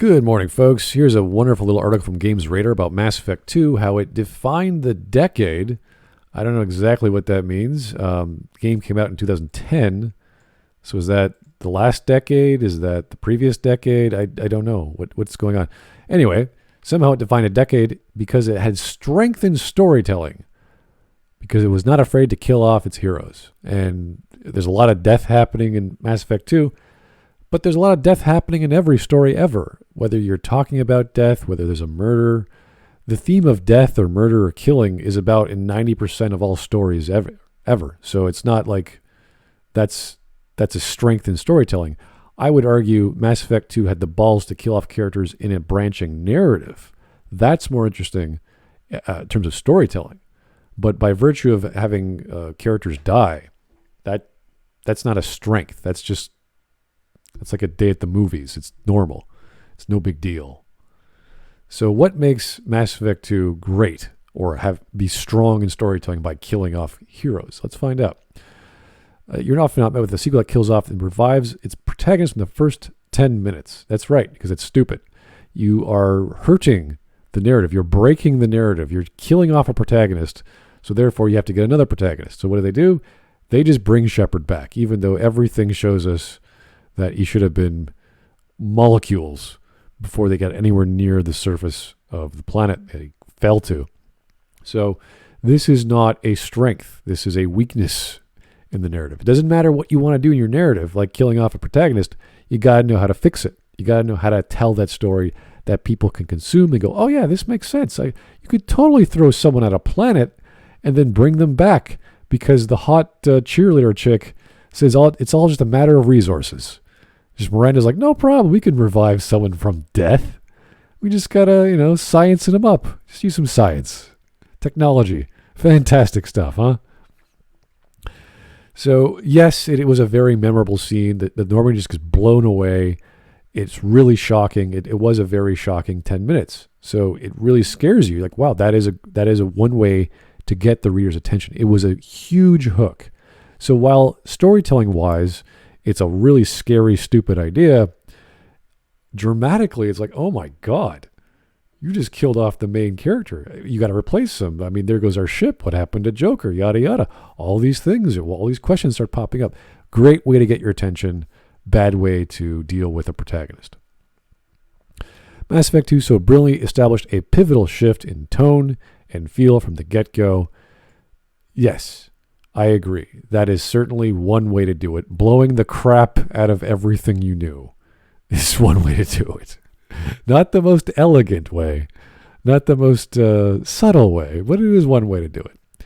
Good morning, folks. Here's a wonderful little article from Games Radar about Mass Effect 2, how it defined the decade. I don't know exactly what that means. The game came out in 2010. So is that the last decade? Is that the previous decade? I don't know what's going on. Anyway, somehow it defined a decade because it had strengthened storytelling, because it was not afraid to kill off its heroes. And there's a lot of death happening in Mass Effect 2, but there's a lot of death happening in every story ever. Whether you're talking about death, whether there's a murder, the theme of death or murder or killing is about in 90% of all stories ever. So it's not like that's a strength in storytelling. I would argue Mass Effect 2 had the balls to kill off characters in a branching narrative. That's more interesting in terms of storytelling. But by virtue of having characters die, that's not a strength. That's like a day at the movies. It's normal. It's no big deal. So what makes Mass Effect 2 great or be strong in storytelling by killing off heroes? Let's find out. You're often not met with a sequel that kills off and revives its protagonist from the first 10 minutes. That's right, because it's stupid. You are hurting the narrative. You're breaking the narrative. You're killing off a protagonist, so therefore you have to get another protagonist. So what do? They just bring Shepard back, even though everything shows us that he should have been molecules before they got anywhere near the surface of the planet that he fell to. So this is not a strength. This is a weakness in the narrative. It doesn't matter what you want to do in your narrative, like killing off a protagonist. You got to know how to fix it. You got to know how to tell that story that people can consume and go, oh yeah, this makes sense. You could totally throw someone at a planet and then bring them back because the hot cheerleader chick says it's all just a matter of resources. Just Miranda's like, no problem. We can revive someone from death. We just gotta, science them up. Just use some science. Technology. Fantastic stuff, huh? So, yes, it was a very memorable scene. The Normandy just gets blown away. It's really shocking. It was a very shocking 10 minutes. So it really scares you. Like, wow, that is a one way to get the reader's attention. It was a huge hook. So while storytelling-wise, it's a really scary, stupid idea, dramatically, it's like, oh my God, you just killed off the main character. You got to replace him. I mean, there goes our ship. What happened to Joker? Yada, yada. All these things, all these questions start popping up. Great way to get your attention. Bad way to deal with a protagonist. Mass Effect 2 so brilliantly established a pivotal shift in tone and feel from the get-go. Yes, I agree. That is certainly one way to do it. Blowing the crap out of everything you knew is one way to do it. Not the most elegant way, not the most subtle way, but it is one way to do it.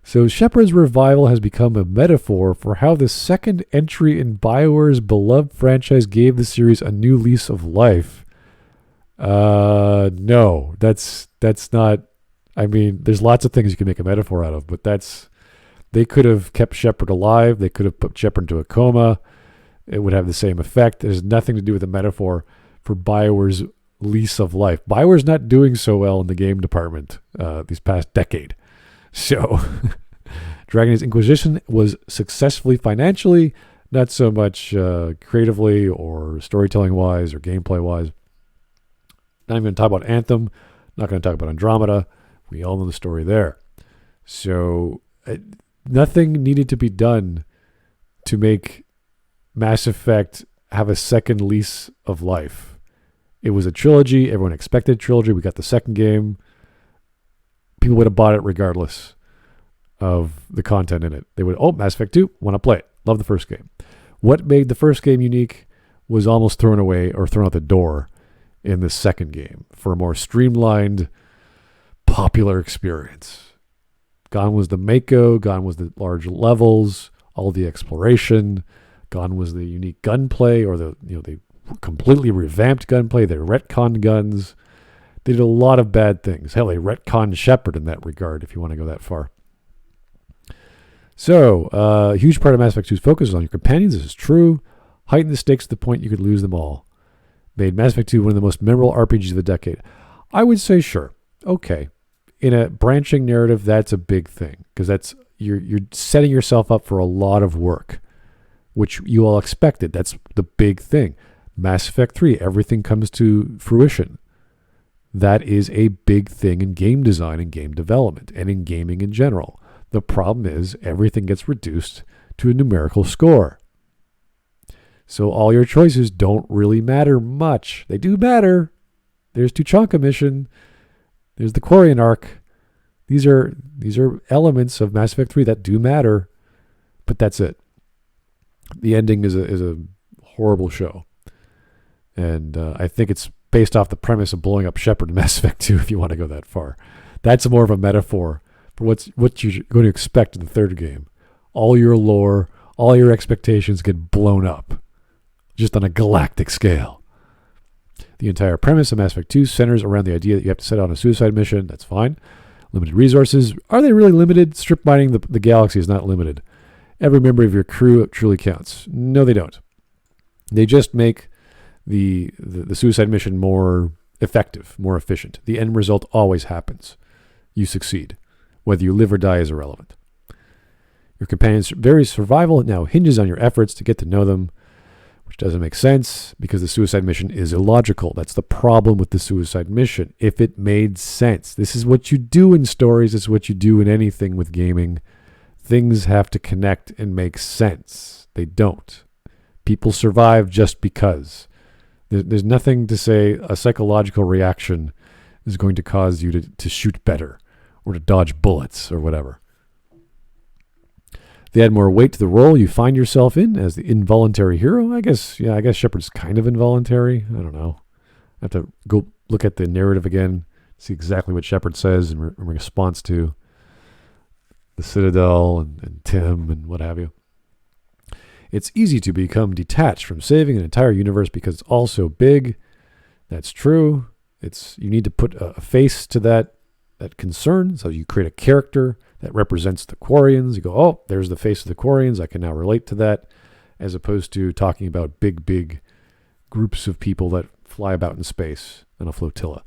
So Shepard's revival has become a metaphor for how the second entry in BioWare's beloved franchise gave the series a new lease of life. No, that's not. I mean, there's lots of things you can make a metaphor out of, but they could have kept Shepard alive. They could have put Shepard into a coma. It would have the same effect. There's nothing to do with the metaphor for BioWare's lease of life. BioWare's not doing so well in the game department these past decade. So Dragon Age Inquisition was successfully financially, not so much creatively or storytelling-wise or gameplay-wise. Not even going to talk about Anthem. Not going to talk about Andromeda. We all know the story there. So nothing needed to be done to make Mass Effect have a second lease of life. It was a trilogy. Everyone expected a trilogy. We got the second game. People would have bought it regardless of the content in it. They would, Mass Effect 2, want to play it. Love the first game. What made the first game unique was almost thrown away or thrown out the door in the second game for a more streamlined, popular experience. Gone was the Mako, gone was the large levels, all the exploration, gone was the unique gunplay or they completely revamped gunplay. They retconned guns. They did a lot of bad things. Hell, they retconned Shepard in that regard, if you want to go that far. So, a huge part of Mass Effect 2's focus is on your companions. This is true. Heightened the stakes to the point you could lose them all. Made Mass Effect 2 one of the most memorable RPGs of the decade. I would say sure. Okay. In a branching narrative, that's a big thing because you're setting yourself up for a lot of work, which you all expected. That's the big thing. Mass Effect 3, everything comes to fruition. That is a big thing in game design and game development and in gaming in general. The problem is everything gets reduced to a numerical score. So all your choices don't really matter much. They do matter. There's Tuchanka mission. There's the Quarian arc. These are elements of Mass Effect 3 that do matter, but that's it. The ending is a horrible show. And I think it's based off the premise of blowing up Shepard in Mass Effect 2, if you want to go that far. That's more of a metaphor for what you're going to expect in the third game. All your lore, all your expectations get blown up, just on a galactic scale. The entire premise of Mass Effect 2 centers around the idea that you have to set out on a suicide mission. That's fine. Limited resources. Are they really limited? Strip mining the galaxy is not limited. Every member of your crew truly counts. No, they don't. They just make the suicide mission more effective, more efficient. The end result always happens. You succeed. Whether you live or die is irrelevant. Your companion's very survival now hinges on your efforts to get to know them, which doesn't make sense because the suicide mission is illogical. That's the problem with the suicide mission. If it made sense, this is what you do in stories. It's what you do in anything with gaming. Things have to connect and make sense. They don't. People survive just because. There's nothing to say a psychological reaction is going to cause you to shoot better or to dodge bullets or whatever. They add more weight to the role you find yourself in as the involuntary hero. I guess Shepard's kind of involuntary. I don't know. I have to go look at the narrative again, see exactly what Shepard says in response to the Citadel and Tim and what have you. It's easy to become detached from saving an entire universe because it's all so big. That's true. You need to put a face to that concern. So you create a character that represents the Quarians. You go, oh, there's the face of the Quarians. I can now relate to that, as opposed to talking about big groups of people that fly about in space on a flotilla.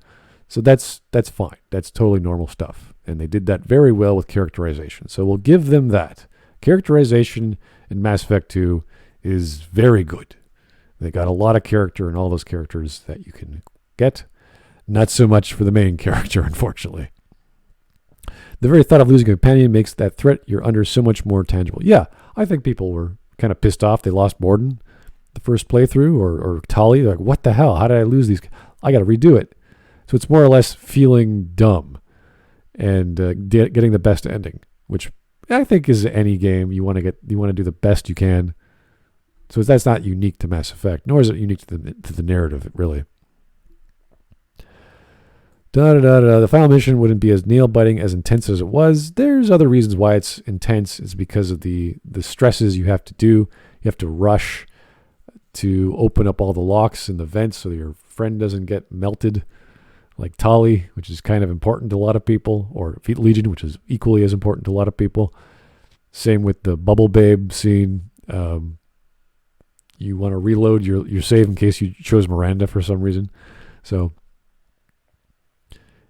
So that's fine. That's totally normal stuff. And they did that very well with characterization. So we'll give them that. Characterization in Mass Effect 2 is very good. They got a lot of character in all those characters that you can get. Not so much for the main character, unfortunately. The very thought of losing a companion makes that threat you're under so much more tangible. Yeah, I think people were kind of pissed off they lost Morden the first playthrough, or Tali. They're like, what the hell? How did I lose these? I got to redo it. So it's more or less feeling dumb and getting the best ending, which I think is any game. You want to do the best you can. So that's not unique to Mass Effect, nor is it unique to the narrative, really. The final mission wouldn't be as nail-biting, as intense as it was. There's other reasons why it's intense. It's because of the stresses you have to do. You have to rush to open up all the locks and the vents so your friend doesn't get melted, like Tali, which is kind of important to a lot of people, or Legion, which is equally as important to a lot of people. Same with the Bubble Babe scene. You want to reload your save in case you chose Miranda for some reason. So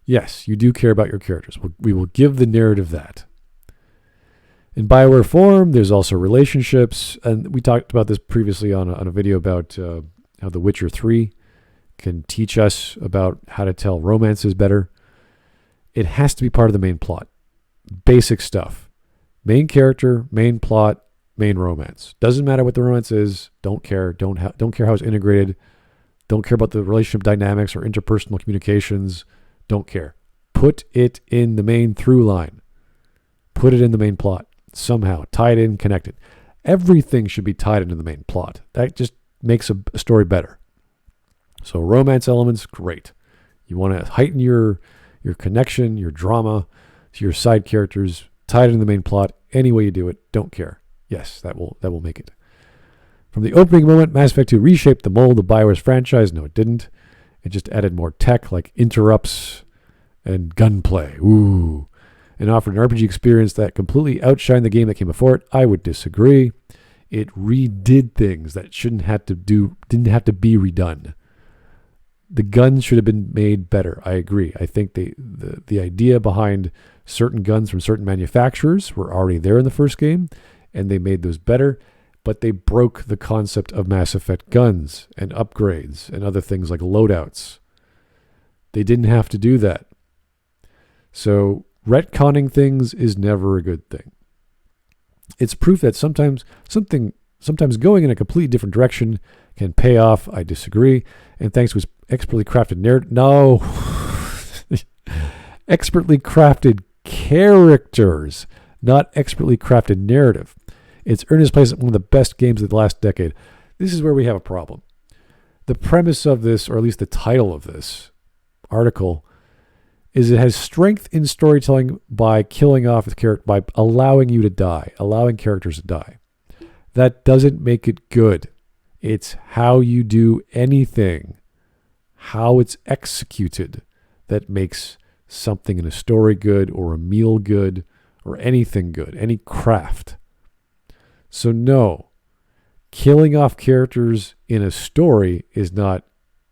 yes, you do care about your characters. We will give the narrative that. In BioWare form, there's also relationships. And we talked about this previously on a video about how The Witcher 3 can teach us about how to tell romances better. It has to be part of the main plot. Basic stuff. Main character, main plot, main romance. Doesn't matter what the romance is. Don't care. Don't care how it's integrated. Don't care about the relationship dynamics or interpersonal communications. Don't care. Put it in the main through line. Put it in the main plot. Somehow. Tie it in, connect it. Everything should be tied into the main plot. That just makes a story better. So romance elements, great. You want to heighten your connection, your drama to your side characters, tie it in the main plot. Any way you do it, don't care. Yes, that will make it. From the opening moment, Mass Effect 2 reshaped the mold of BioWare's franchise. No, it didn't. It just added more tech like interrupts and gunplay. Ooh. And offered an RPG experience that completely outshined the game that came before it. I would disagree. It redid things that didn't have to be redone. The guns should have been made better. I agree. I think the idea behind certain guns from certain manufacturers were already there in the first game, and they made those better. but they broke the concept of Mass Effect guns and upgrades and other things like loadouts. They didn't have to do that. So retconning things is never a good thing. It's proof that sometimes going in a completely different direction can pay off. I disagree. And thanks to his expertly crafted narrative. No. Expertly crafted characters, not expertly crafted narrative. It's earned its place as one of the best games of the last decade. This is where we have a problem. The premise of this, or at least the title of this article, is it has strength in storytelling by killing off the character, by allowing you to die, allowing characters to die. That doesn't make it good. It's how you do anything, how it's executed, that makes something in a story good, or a meal good, or anything good, any craft. So no, killing off characters in a story is not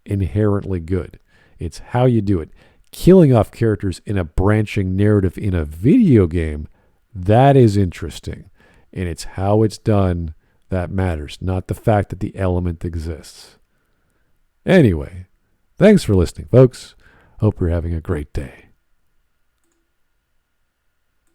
inherently good. It's how you do it. Killing off characters in a branching narrative in a video game, that is interesting. And it's how it's done that matters, not the fact that the element exists. Anyway, thanks for listening, folks. Hope you're having a great day.